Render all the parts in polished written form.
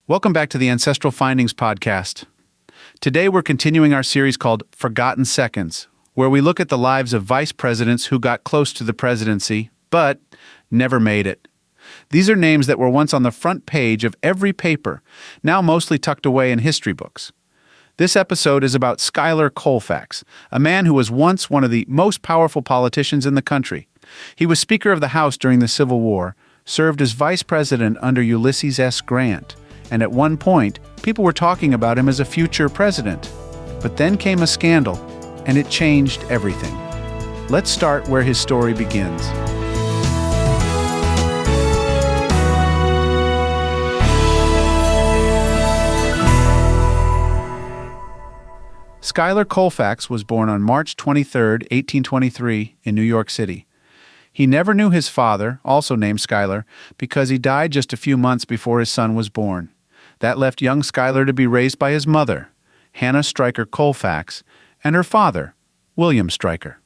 Welcome back to the Ancestral Findings podcast. Today we're continuing our series called Forgotten Seconds, where we look at the lives of vice presidents who got close to the presidency, but never made it. These are names that were once on the front page of every paper, now mostly tucked away in history books. This episode is about Schuyler Colfax, a man who was once one of the most powerful politicians in the country. He was Speaker of the House during the Civil War, served as vice president under Ulysses S. Grant, and at one point, people were talking about him as a future president. But then came a scandal, and it changed everything. Let's start where his story begins. Schuyler Colfax was born on March 23, 1823, in New York City. He never knew his father, also named Skyler, because he died just a few months before his son was born. That left young Skyler to be raised by his mother, Hannah Stryker Colfax, and her father, William Stryker.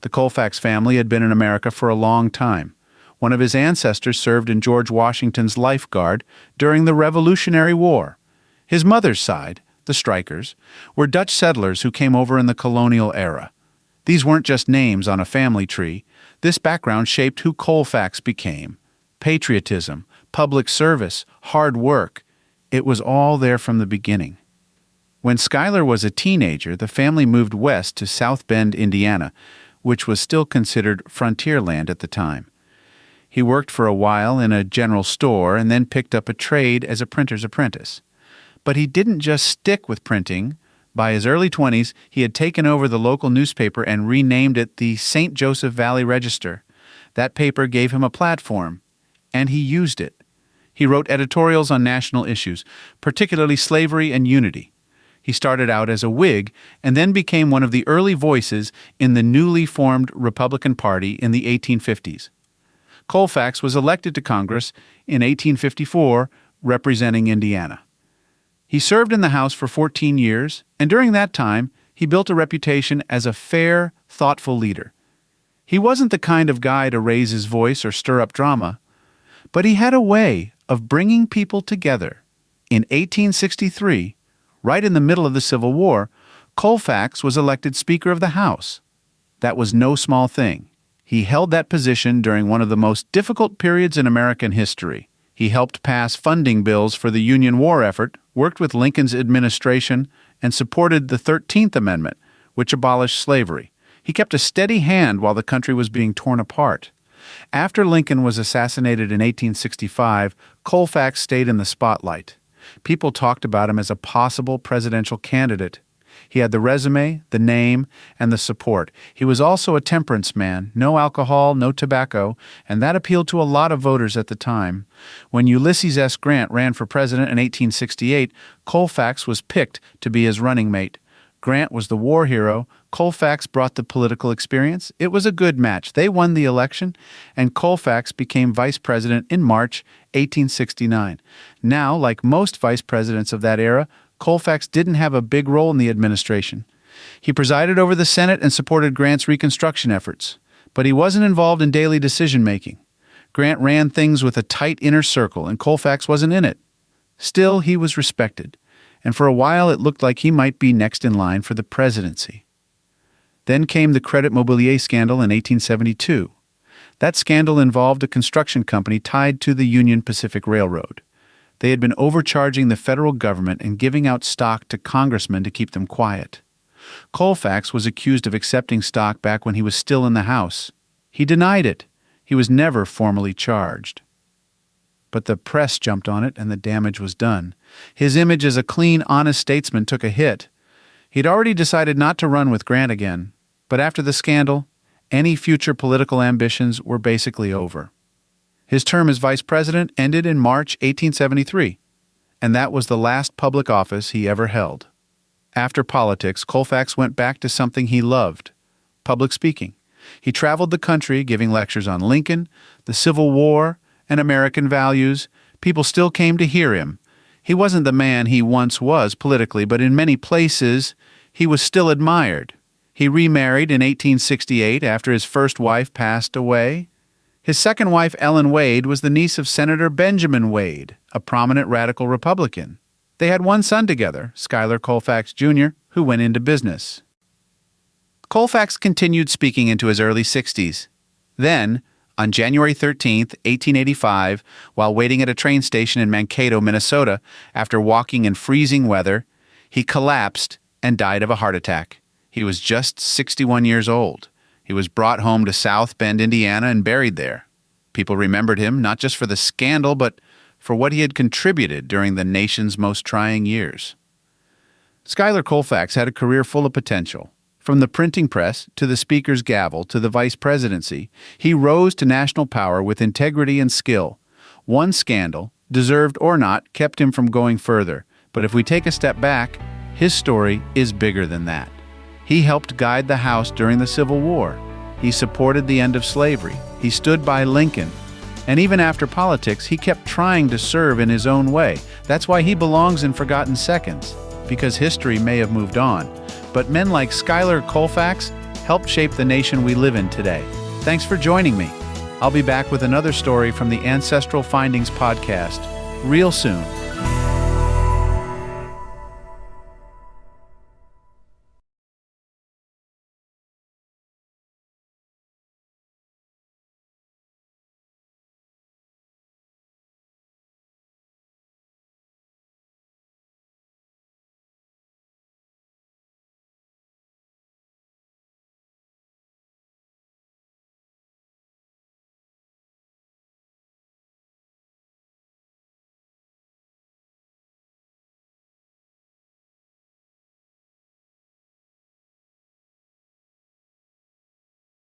The Colfax family had been in America for a long time. One of his ancestors served in George Washington's Life Guard during the Revolutionary War. His mother's side, the Strykers, were Dutch settlers who came over in the colonial era. These weren't just names on a family tree. This background shaped who Colfax became. Patriotism, public service, hard work. It was all there from the beginning. When Skyler was a teenager, the family moved west to South Bend, Indiana, which was still considered frontier land at the time. He worked for a while in a general store and then picked up a trade as a printer's apprentice. But he didn't just stick with printing. By his early 20s, he had taken over the local newspaper and renamed it the St. Joseph Valley Register. That paper gave him a platform, and he used it. He wrote editorials on national issues, particularly slavery and unity. He started out as a Whig and then became one of the early voices in the newly formed Republican Party in the 1850s. Colfax was elected to Congress in 1854, representing Indiana. He served in the House for 14 years, and during that time, he built a reputation as a fair, thoughtful leader. He wasn't the kind of guy to raise his voice or stir up drama, but he had a way of bringing people together. In 1863, right in the middle of the Civil War, Colfax was elected Speaker of the House. That was no small thing. He held that position during one of the most difficult periods in American history. He helped pass funding bills for the Union war effort, worked with Lincoln's administration, and supported the 13th Amendment, which abolished slavery. He kept a steady hand while the country was being torn apart. After Lincoln was assassinated in 1865, Colfax stayed in the spotlight. People talked about him as a possible presidential candidate. He had the resume, the name, and the support. He was also a temperance man, no alcohol, no tobacco, and that appealed to a lot of voters at the time. When Ulysses S. Grant ran for president in 1868, Colfax was picked to be his running mate. Grant was the war hero. Colfax brought the political experience. It was a good match. They won the election, and Colfax became vice president in March 1869. Now, like most vice presidents of that era, Colfax didn't have a big role in the administration. He presided over the Senate and supported Grant's Reconstruction efforts, but he wasn't involved in daily decision-making. Grant ran things with a tight inner circle, and Colfax wasn't in it. Still, he was respected, and for a while it looked like he might be next in line for the presidency. Then came the Credit Mobilier scandal in 1872. That scandal involved a construction company tied to the Union Pacific Railroad. They had been overcharging the federal government and giving out stock to congressmen to keep them quiet. Colfax was accused of accepting stock back when he was still in the House. He denied it. He was never formally charged. But the press jumped on it, and the damage was done. His image as a clean, honest statesman took a hit. He'd already decided not to run with Grant again, but after the scandal, any future political ambitions were basically over. His term as vice president ended in March 1873, and that was the last public office he ever held. After politics, Colfax went back to something he loved, public speaking. He traveled the country giving lectures on Lincoln, the Civil War, and American values. People still came to hear him. He wasn't the man he once was politically, but in many places he was still admired. He remarried in 1868 after his first wife passed away. His second wife, Ellen Wade, was the niece of Senator Benjamin Wade, a prominent radical Republican. They had one son together, Schuyler Colfax Jr., who went into business. Colfax continued speaking into his early 60s. Then, on January 13, 1885, while waiting at a train station in Mankato, Minnesota, after walking in freezing weather, he collapsed and died of a heart attack. He was just 61 years old. He was brought home to South Bend, Indiana, and buried there. People remembered him not just for the scandal, but for what he had contributed during the nation's most trying years. Schuyler Colfax had a career full of potential. From the printing press to the speaker's gavel to the vice presidency, he rose to national power with integrity and skill. One scandal, deserved or not, kept him from going further. But if we take a step back, his story is bigger than that. He helped guide the House during the Civil War. He supported the end of slavery. He stood by Lincoln. And even after politics, he kept trying to serve in his own way. That's why he belongs in forgotten seconds, because history may have moved on. But men like Schuyler Colfax helped shape the nation we live in today. Thanks for joining me. I'll be back with another story from the Ancestral Findings podcast real soon.